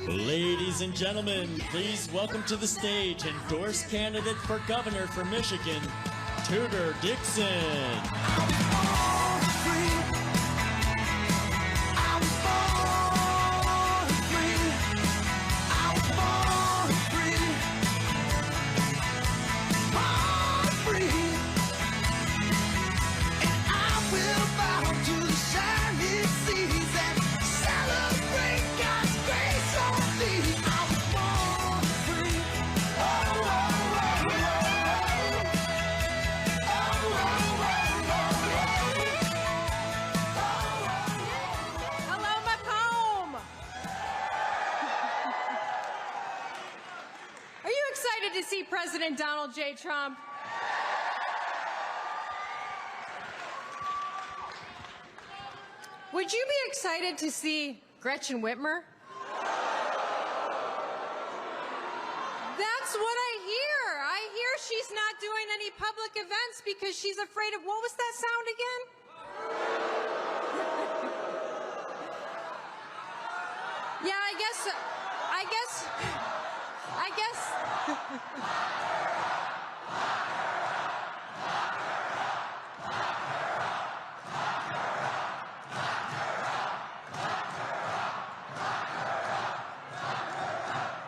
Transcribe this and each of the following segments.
Ladies and gentlemen, please welcome to the stage endorsed candidate for governor for Michigan, Tudor Dixon. To see President Donald J. Trump. Would you be excited to see Gretchen Whitmer? That's what I hear. I hear she's not doing any public events because she's afraid of, what was that sound again? Yeah, I guess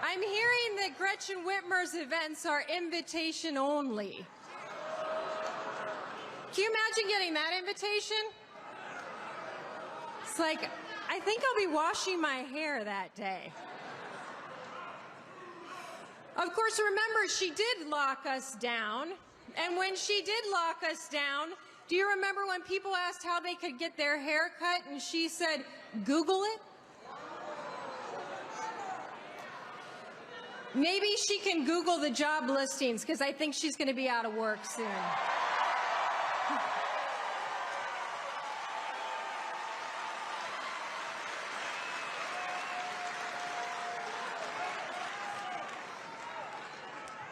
I'm hearing that Gretchen Whitmer's events are invitation only. Can you imagine getting that invitation? It's like, I think I'll be washing my hair that day. Of course, remember, she did lock us down. And when she did lock us down, do you remember when people asked how they could get their hair cut and she said, Google it? Maybe she can Google the job listings because I think she's going to be out of work soon.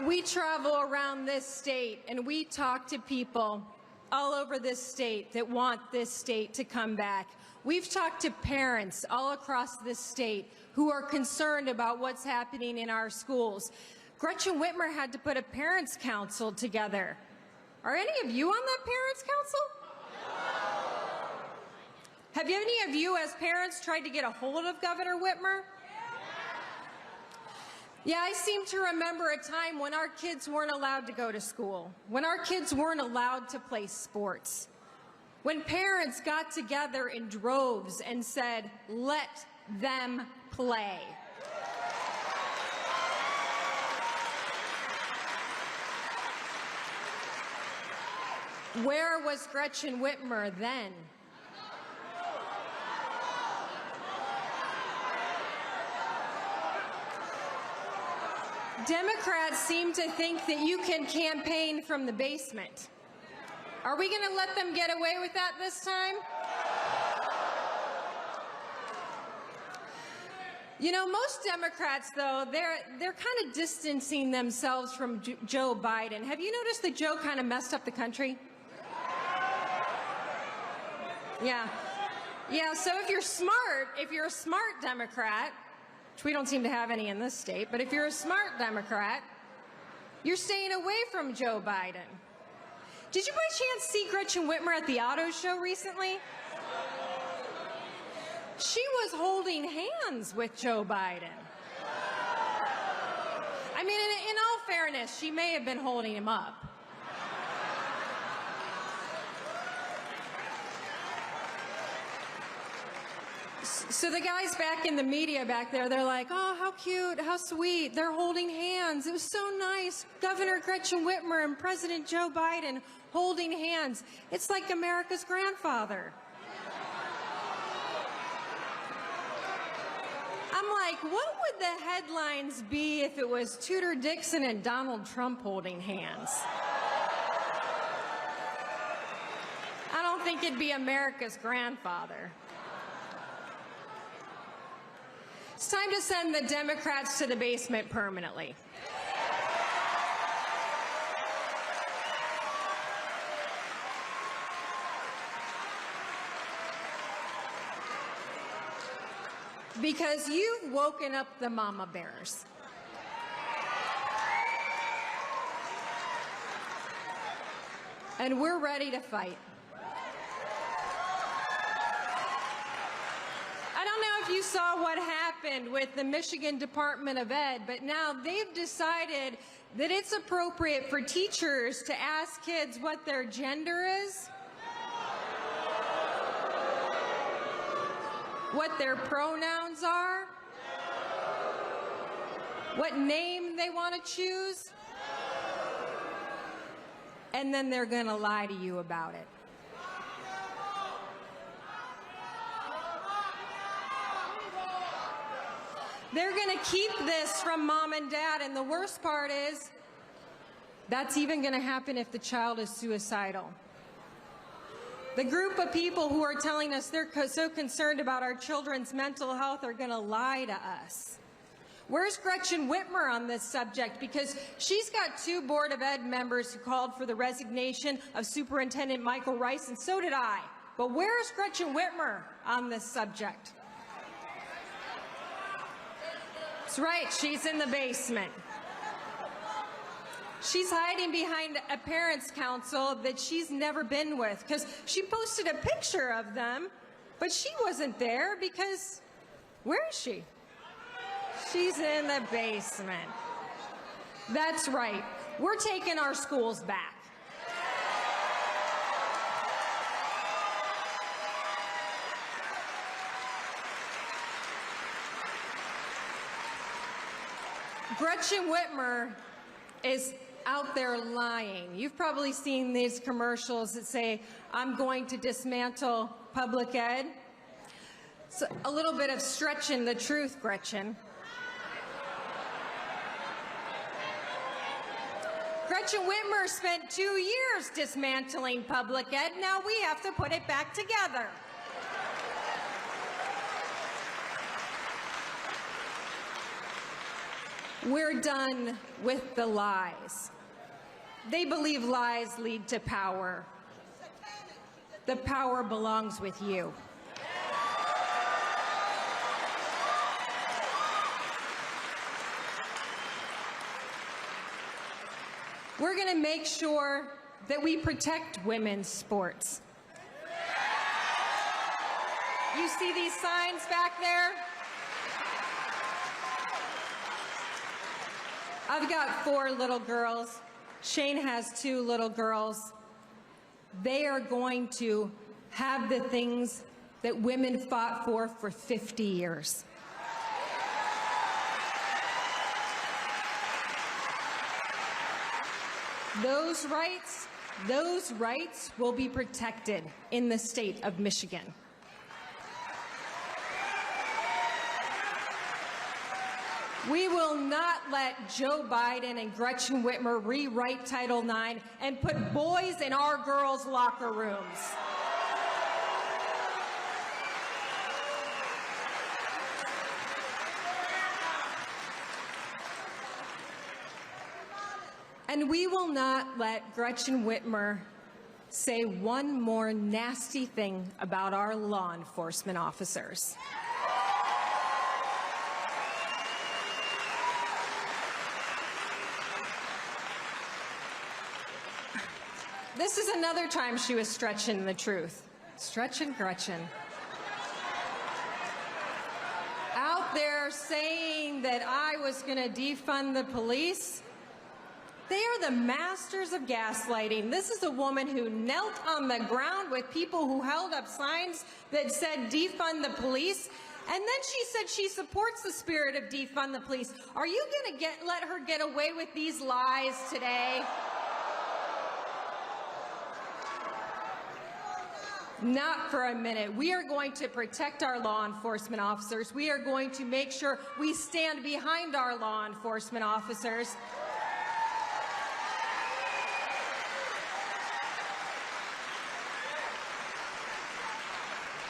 We travel around this state and we talk to people all over this state that want this state to come back. We've talked to parents all across this state who are concerned about what's happening in our schools. Gretchen Whitmer had to put a parents' council together. Are any of you on that parents' council? Have any of you as parents tried to get a hold of Governor Whitmer? Yeah, I seem to remember a time when our kids weren't allowed to go to school, when our kids weren't allowed to play sports, when parents got together in droves and said, let them play. Where was Gretchen Whitmer then? Democrats seem to think that you can campaign from the basement. Are we going to let them get away with that this time? You know, most Democrats, though, they're kind of distancing themselves from Joe Biden. Have you noticed that Joe kind of messed up the country? Yeah. Yeah, so if you're a smart Democrat, which we don't seem to have any in this state, but if you're a smart Democrat, you're staying away from Joe Biden. Did you by chance see Gretchen Whitmer at the auto show recently? She was holding hands with Joe Biden. I mean, in all fairness, she may have been holding him up. So the guys back in the media back there, they're like, oh, how cute, how sweet, they're holding hands. It was so nice. Governor Gretchen Whitmer and President Joe Biden holding hands. It's like America's grandfather. I'm like, what would the headlines be if it was Tudor Dixon and Donald Trump holding hands? I don't think it'd be America's grandfather. It's time to send the Democrats to the basement permanently. because you've woken up the mama bears. And we're ready to fight. I don't know if you saw what happened with the Michigan Department of Ed, but now they've decided that it's appropriate for teachers to ask kids what their gender is, what their pronouns are, what name they want to choose, and then they're going to lie to you about it. They're going to keep this from mom and dad, and the worst part is that's even going to happen if the child is suicidal. The group of people who are telling us they're so concerned about our children's mental health are going to lie to us. Where's Gretchen Whitmer on this subject? Because she's got 2 Board of Ed members who called for the resignation of Superintendent Michael Rice, and so did I. But where's Gretchen Whitmer on this subject? That's right, she's in the basement. She's hiding behind a parents' council that she's never been with, because she posted a picture of them, but she wasn't there because where is she? She's in the basement. That's right. We're taking our schools back. Gretchen Whitmer is out there lying. You've probably seen these commercials that say, "I'm going to dismantle public ed." It's a little bit of stretching the truth, Gretchen. Gretchen Whitmer spent 2 years dismantling public ed. Now we have to put it back together. We're done with the lies. They believe lies lead to power. The power belongs with you. We're going to make sure that we protect women's sports. You see these signs back there? I've got 4 little girls. Shane has 2 little girls. They are going to have the things that women fought for 50 years. Those rights will be protected in the state of Michigan. We will not let Joe Biden and Gretchen Whitmer rewrite Title IX and put boys in our girls' locker rooms. And we will not let Gretchen Whitmer say one more nasty thing about our law enforcement officers. This is another time she was stretching the truth. Stretching Gretchen. Out there saying that I was going to defund the police. They are the masters of gaslighting. This is a woman who knelt on the ground with people who held up signs that said defund the police. And then she said she supports the spirit of defund the police. Are you going to let her get away with these lies today? Not for a minute. We are going to protect our law enforcement officers. We are going to make sure we stand behind our law enforcement officers.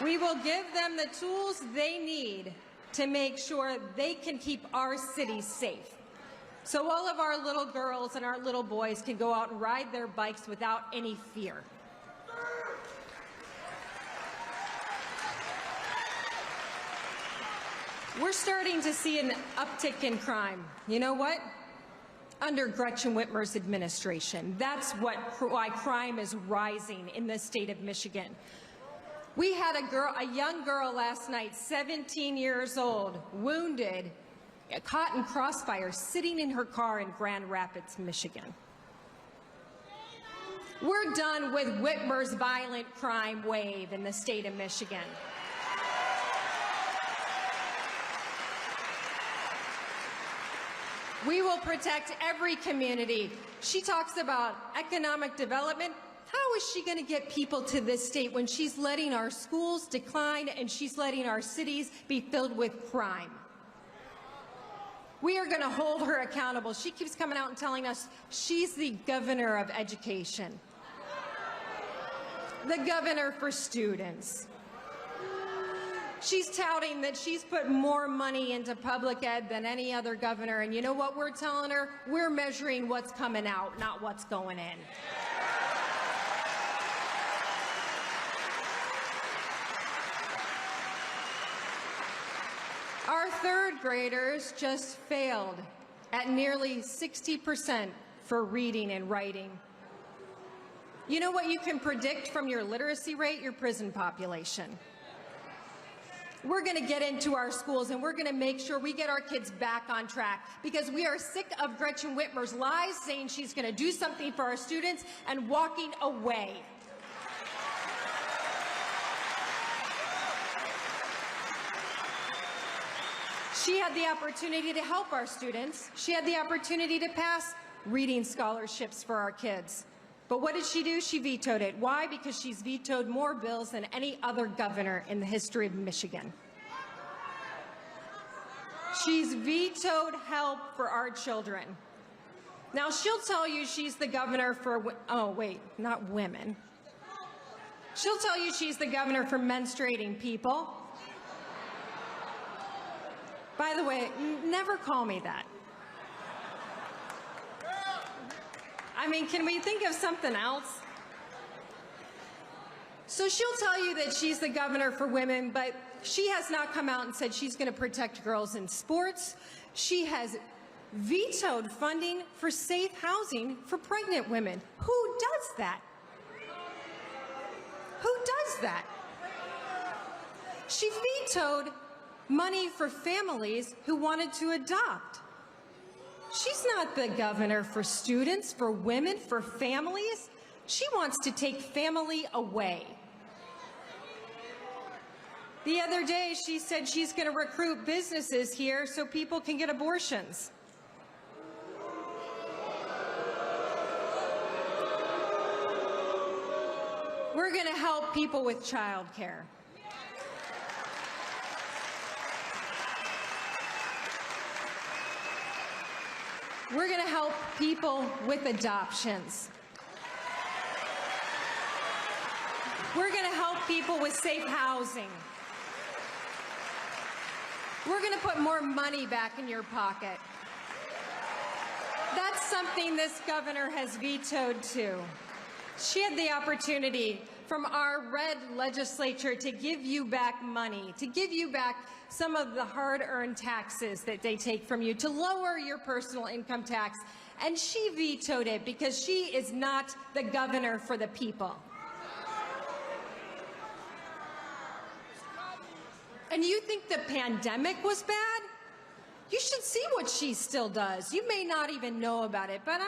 We will give them the tools they need to make sure they can keep our city safe. So all of our little girls and our little boys can go out and ride their bikes without any fear. We're starting to see an uptick in crime. You know what? Under Gretchen Whitmer's administration. That's why crime is rising in the state of Michigan. We had a young girl last night, 17 years old, wounded, caught in crossfire, sitting in her car in Grand Rapids, Michigan. We're done with Whitmer's violent crime wave in the state of Michigan. We will protect every community. She talks about economic development. How is she going to get people to this state when she's letting our schools decline and she's letting our cities be filled with crime? We are going to hold her accountable. She keeps coming out and telling us she's the governor of education, the governor for students. She's touting that she's put more money into public ed than any other governor, and you know what we're telling her? We're measuring what's coming out, not what's going in. Our third graders just failed at nearly 60% for reading and writing. You know what you can predict from your literacy rate? Your prison population. We're going to get into our schools and we're going to make sure we get our kids back on track because we are sick of Gretchen Whitmer's lies saying she's going to do something for our students and walking away. She had the opportunity to help our students. She had the opportunity to pass reading scholarships for our kids. But what did she do? She vetoed it. Why? Because she's vetoed more bills than any other governor in the history of Michigan. She's vetoed help for our children. Now, she'll tell you she's the governor for, oh, wait, not women. She'll tell you she's the governor for menstruating people. By the way, never call me that. I mean, can we think of something else? So she'll tell you that she's the governor for women, but she has not come out and said she's going to protect girls in sports. She has vetoed funding for safe housing for pregnant women. Who does that? Who does that? She vetoed money for families who wanted to adopt. She's not the governor for students, for women, for families. She wants to take family away. The other day, she said she's going to recruit businesses here so people can get abortions. We're going to help people with child care. We're going to help people with adoptions. We're going to help people with safe housing. We're going to put more money back in your pocket. That's something this governor has vetoed too. She had the opportunity from our red legislature to give you back money, to give you back some of the hard-earned taxes that they take from you, to lower your personal income tax, and she vetoed it because she is not the governor for the people. And you think the pandemic was bad? You should see what she still does. You may not even know about it, but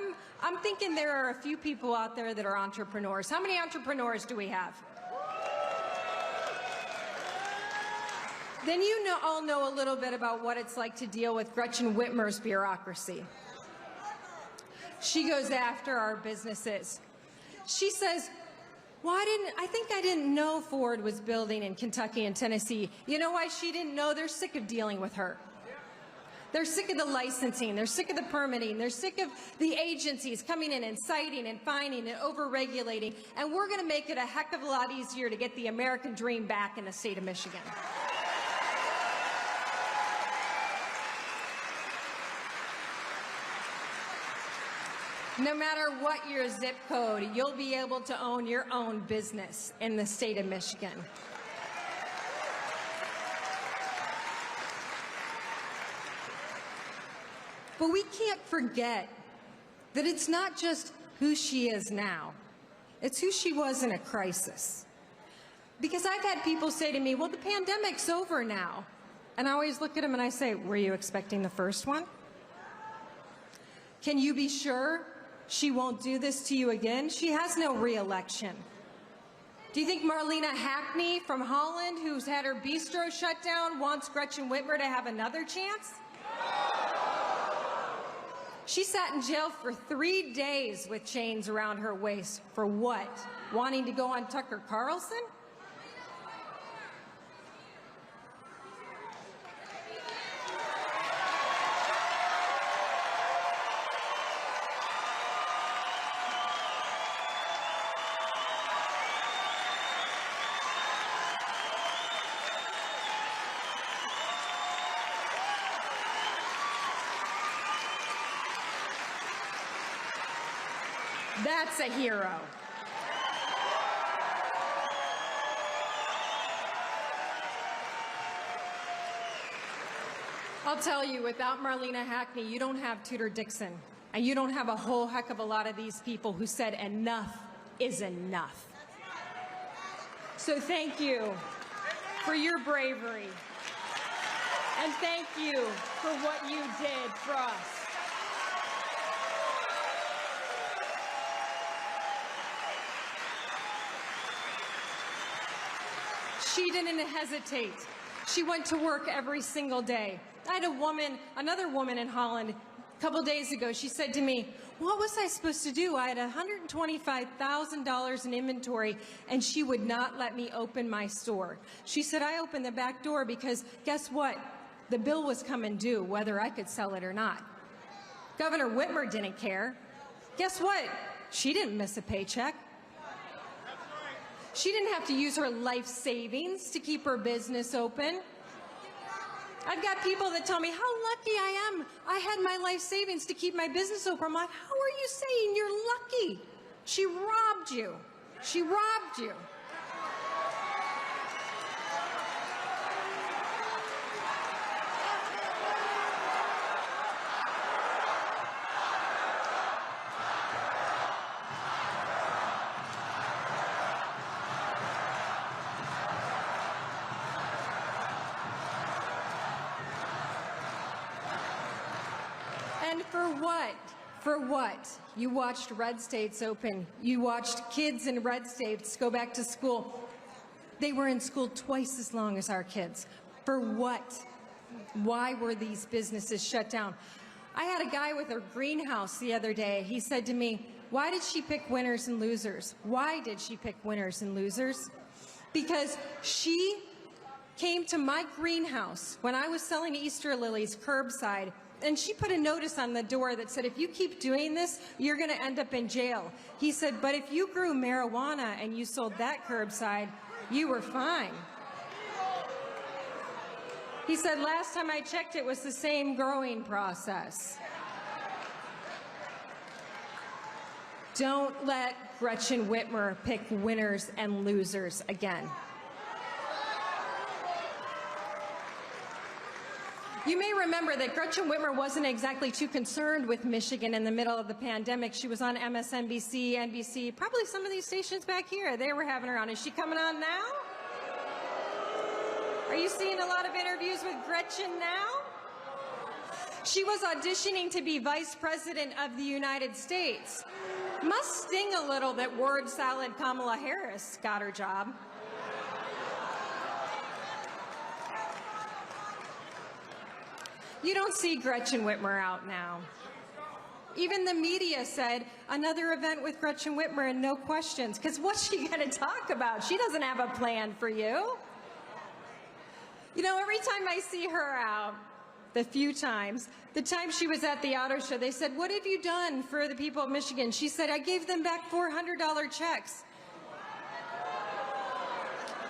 I'm thinking there are a few people out there that are entrepreneurs. How many entrepreneurs do we have? Then you all know a little bit about what it's like to deal with Gretchen Whitmer's bureaucracy. She goes after our businesses. She says, well, I think I didn't know Ford was building in Kentucky and Tennessee. You know why she didn't know? They're sick of dealing with her. They're sick of the licensing. They're sick of the permitting. They're sick of the agencies coming in and citing and fining and over-regulating. And we're going to make it a heck of a lot easier to get the American dream back in the state of Michigan. No matter what your zip code, you'll be able to own your own business in the state of Michigan. But we can't forget that it's not just who she is now. It's who she was in a crisis. Because I've had people say to me, well, the pandemic's over now. And I always look at them and I say, were you expecting the first one? Can you be sure she won't do this to you again? She has no re-election. Do you think Marlena Hackney from Holland, who's had her bistro shut down, wants Gretchen Whitmer to have another chance? She sat in jail for 3 days with chains around her waist. For what? Wanting to go on Tucker Carlson? That's a hero. I'll tell you, without Marlena Hackney, you don't have Tudor Dixon, and you don't have a whole heck of a lot of these people who said enough is enough. So thank you for your bravery, and thank you for what you did for us. She didn't hesitate. She went to work every single day. I had another woman in Holland a couple days ago. She said to me, what was I supposed to do? I had $125,000 in inventory, and she would not let me open my store. She said, I opened the back door because guess what? The bill was coming due, whether I could sell it or not. Governor Whitmer didn't care. Guess what? She didn't miss a paycheck. She didn't have to use her life savings to keep her business open. I've got people that tell me how lucky I am. I had my life savings to keep my business open. I'm like, how are you saying you're lucky? She robbed you. She robbed you. And for what? For what? You watched red states open. You watched kids in red states go back to school. They were in school twice as long as our kids. For what? Why were these businesses shut down? I had a guy with a greenhouse the other day. He said to me, why did she pick winners and losers? Why did she pick winners and losers? Because she came to my greenhouse when I was selling Easter lilies curbside, and she put a notice on the door that said, if you keep doing this, you're going to end up in jail. He said, but if you grew marijuana and you sold that curbside, you were fine. He said, last time I checked, it was the same growing process. Don't let Gretchen Whitmer pick winners and losers again. You may remember that Gretchen Whitmer wasn't exactly too concerned with Michigan in the middle of the pandemic. She was on MSNBC, NBC, probably some of these stations back here. They were having her on. Is she coming on now? Are you seeing a lot of interviews with Gretchen now? She was auditioning to be Vice President of the United States. Must sting a little that word salad Kamala Harris got her job. You don't see Gretchen Whitmer out now. Even the media said another event with Gretchen Whitmer and no questions, because what's she going to talk about? She doesn't have a plan for you. You know, every time I see her out, the time she was at the auto show, they said, what have you done for the people of Michigan? She said, I gave them back $400 checks.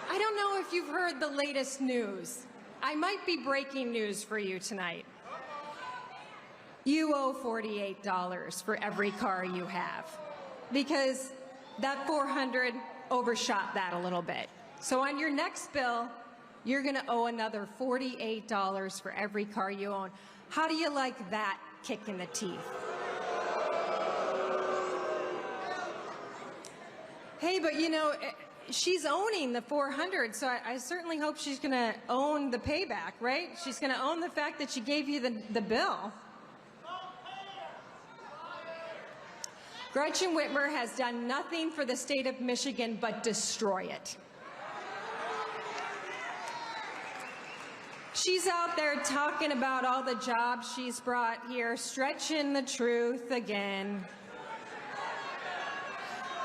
I don't know if you've heard the latest news. I might be breaking news for you tonight. You owe $48 for every car you have, because that $400 overshot that a little bit. So on your next bill, you're going to owe another $48 for every car you own. How do you like that kick in the teeth. Hey, but you know, she's owning the 400, so I certainly hope she's going to own the payback, right? She's going to own the fact that she gave you the bill. Gretchen Whitmer has done nothing for the state of Michigan but destroy it. She's out there talking about all the jobs she's brought here, stretching the truth again.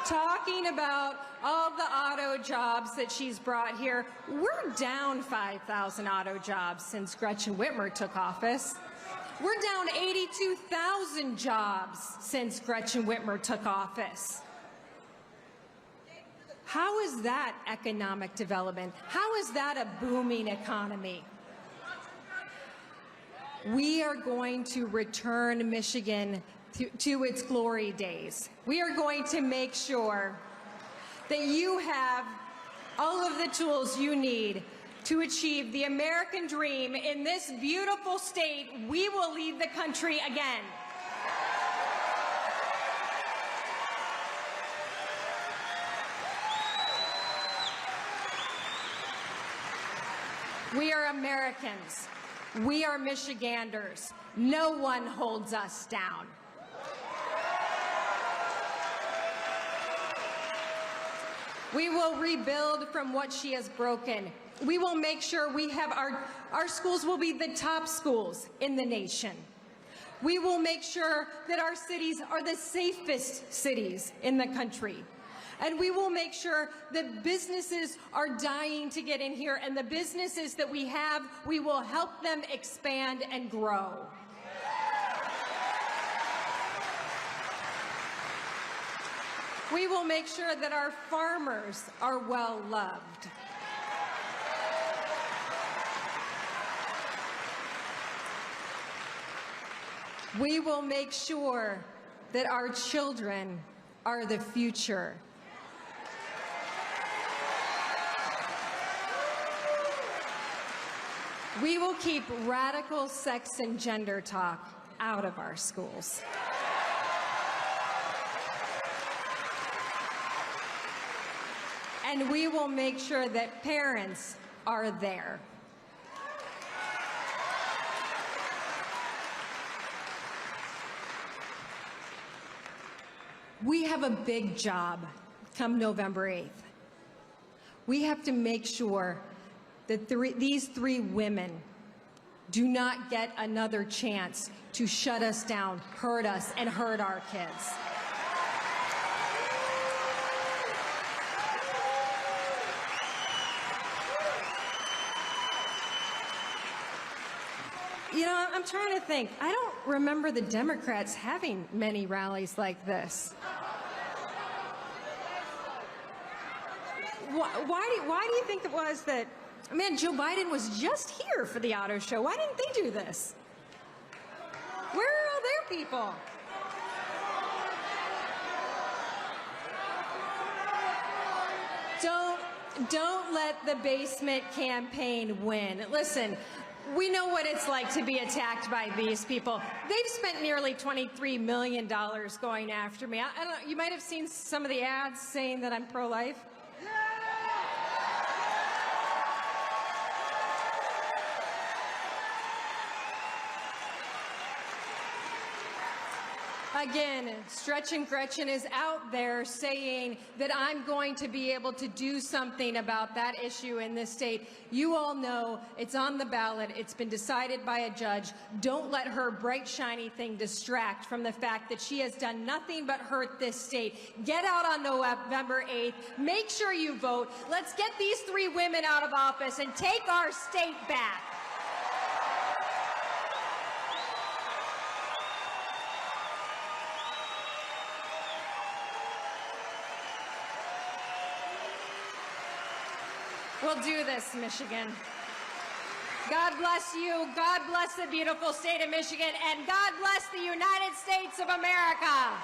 Talking about all the auto jobs that she's brought here. We're down 5,000 auto jobs since Gretchen Whitmer took office. We're down 82,000 jobs since Gretchen Whitmer took office. How is that economic development? How is that a booming economy? We are going to return Michigan to its glory days. We are going to make sure that you have all of the tools you need to achieve the American dream in this beautiful state. We will lead the country again. We are Americans. We are Michiganders. No one holds us down. We will rebuild from what she has broken. We will make sure we have our schools will be the top schools in the nation. We will make sure that our cities are the safest cities in the country. And we will make sure that businesses are dying to get in here, and the businesses that we have, we will help them expand and grow. We will make sure that our farmers are well loved. We will make sure that our children are the future. We will keep radical sex and gender talk out of our schools. And we will make sure that parents are there. We have a big job come November 8th. We have to make sure that these three women do not get another chance to shut us down, hurt us, and hurt our kids. You know, I'm trying to think. I don't remember the Democrats having many rallies like this. Why do you think it was that, man, Joe Biden was just here for the auto show? Why didn't they do this? Where are all their people? Don't let the basement campaign win. Listen, we know what it's like to be attacked by these people. They've spent nearly $23 million going after me. I don't know, you might have seen some of the ads saying that I'm pro-life. Again, Stretchin' Gretchen is out there saying that I'm going to be able to do something about that issue in this state. You all know it's on the ballot. It's been decided by a judge. Don't let her bright, shiny thing distract from the fact that she has done nothing but hurt this state. Get out on November 8th. Make sure you vote. Let's get these three women out of office and take our state back. We'll do this, Michigan. God bless you. God bless the beautiful state of Michigan. And God bless the United States of America.